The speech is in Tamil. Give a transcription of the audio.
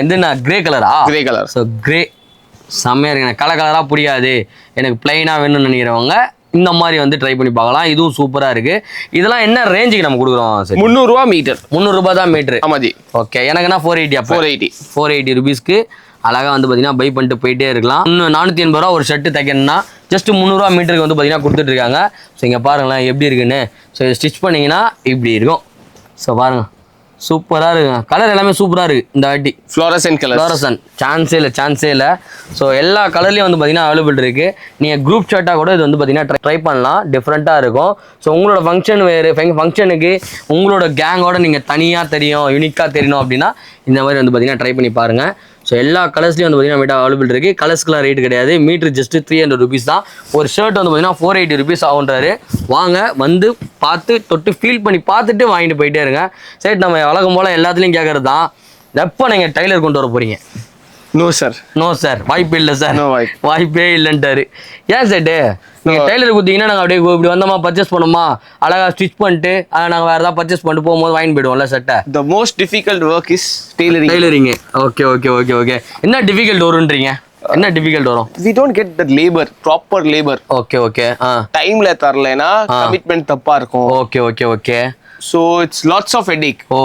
இது நான் கிரே கலரா? Grey colour. ஸோ கிரே செம்மையாக இருக்கு. எனக்கு கலராக பிடிக்காது, எனக்கு பிளைனாக வேணும்னு நினைக்கிறவங்க இந்த மாதிரி வந்து ட்ரை பண்ணி பார்க்கலாம். இதுவும் சூப்பராக இருக்குது. இதெல்லாம் என்ன ரேஞ்சுக்கு நம்ம கொடுக்குறோம்? சரி, 300 ரூபா மீட்டர். 300 ரூபா தான் மீட்ரு. ஆமாஜி. ஓகே, எனக்குன்னா 480. 480 ருபீஸ்க்கு அழகாக வந்து பார்த்தீங்கன்னா பை பண்ணிட்டு போயிட்டே இருக்கலாம். இன்னும் 480 ரூபா ஒரு ஷர்ட்டு தைக்கணும்னா ஜஸ்ட் 300 ரூபா மீட்டருக்கு வந்து பார்த்தீங்கன்னா கொடுத்துட்ருக்காங்க. ஸோ இங்கே பாருங்களேன் எப்படி இருக்குன்னு. ஸோ ஸ்டிச் பண்ணிங்கன்னா இப்படி இருக்கும். ஸோ பாருங்கள், சூப்பராக இருக்குங்க. கலர் எல்லாமே சூப்பராக இருக்குது இந்த வாட்டி. Fluorescent colour. ஃப்ளோரசன்ட் சான்ஸே இல்லை. ஸோ எல்லா கலர்லேயும் வந்து பார்த்தீங்கன்னா அவைலபிள் இருக்குது. நீங்கள் குரூப் ஷர்ட்டாக கூட இது வந்து பார்த்தீங்கன்னா ட்ரை பண்ணலாம். டிஃப்ரெண்ட்டாக இருக்கும். ஸோ உங்களோட ஃபங்க்ஷன் வேறு ஃபங்க்ஷனுக்கு உங்களோட கேங்கோட நீங்கள் தனியாக தெரியும், யூனிக்காக தெரியணும் அப்படின்னா இந்த மாதிரி வந்து பார்த்தீங்கன்னா ட்ரை பண்ணி பாருங்கள். ஸோ எல்லா கலர்ஸ்லேயும் வந்து பார்த்தீங்கன்னா மீட்டர் அவைலபிள் இருக்குது. கலர்ஸ்க்குலாம் ரேட் கிடையாது. மீட்ரு ஜஸ்ட்டு 300 ருபீஸ் தான். ஒரு ஷர்ட் வந்து பார்த்தீங்கன்னா 480 ருபீஸ் ஆகுன்றாரு. வாங்க வந்து பார்த்து தொட்டு ஃபீல் பண்ணி பார்த்துட்டு வாங்கிட்டு போயிட்டே இருங்க. சரி, நம்ம வழக்கம் போல் எல்லாத்துலேயும் கேட்குறது தான், எப்போ நீங்கள் டைலர் கொண்டு வர போகிறீங்க? No sir. நோ சார், வாய்ப்பு இல்லை சார். வாய்ப்பே இல்லைன்ட்டாரு. ஏன் சேட்டு? நீங்கள் டைலர் கொடுத்தீங்கன்னா நாங்கள் அப்படியே இப்படி வந்தோமா, பர்ச்சேஸ் பண்ணோமா, அழகாக ஸ்டிச் பண்ணிட்டு நாங்கள் வேறு ஏதாவது பர்ச்சேஸ் பண்ணிட்டு போகும்போது வாங்கிட்டு போயிடுவோம்ல சட்டை. The most difficult work is tailoring. Okay. என்ன டிஃபிகல்ட் வரும்ன்றீங்க? என்ன டிஃபிகல்ட் வரும்? we don't get the labor, proper labor. Okay. டைம்ல தரலைனா கமிட்மெண்ட் தப்பா இருக்கும். Okay. so it's lots of headache. O